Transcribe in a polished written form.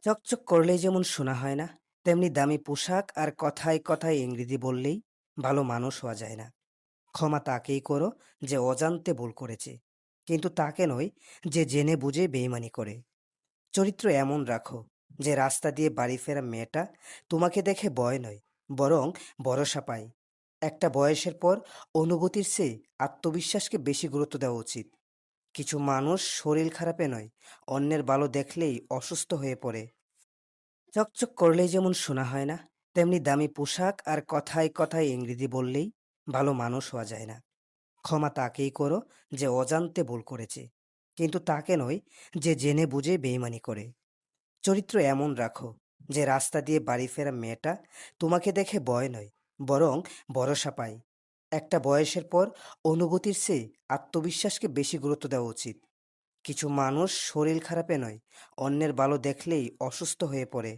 চকচক করলেই যেমন শোনা হয় না, তেমনি দামি পোশাক আর কথায় কথায় ইংরেজি বললেই ভালো মানুষ হওয়া যায় না। ক্ষমা তাকেই করো যে অজান্তে ভুল করেছে, কিন্তু তাকে নয় যে জেনে বুঝে বেইমানি করে। চরিত্র এমন রাখো যে রাস্তা দিয়ে বাড়ি ফেরা মেয়েটা তোমাকে দেখে ভয় নয়, বরং ভরসা পায়। একটা বয়সের পর অনুভূতির চেয়ে আত্মবিশ্বাসকে বেশি গুরুত্ব দেওয়া উচিত। কিছু মানুষ শরীর খারাপে নয়, অন্যের ভালো দেখলেই অসুস্থ হয়ে পড়ে। চকচক করলেই যেমন শোনা হয় না, তেমনি দামি পোশাক আর কথায় কথায় ইংরেজি বললেই ভালো মানুষ হওয়া যায় না। ক্ষমা তাকেই করো যে অজান্তে ভুল করেছে, কিন্তু তাকে নয় যে জেনে বুঝে বেইমানি করে। চরিত্র এমন রাখো যে রাস্তা দিয়ে বাড়ি ফেরা মেয়েটা তোমাকে দেখে ভয় নয়, বরং ভরসা পায়। একটা বয়সের পর অনুভূতির চেয়ে আত্মবিশ্বাসকে বেশি গুরুত্ব দেওয়া উচিত। কিছু মানুষ শরীর খারাপে নয়, অন্যের ভালো দেখলেই অসুস্থ হয়ে পড়ে।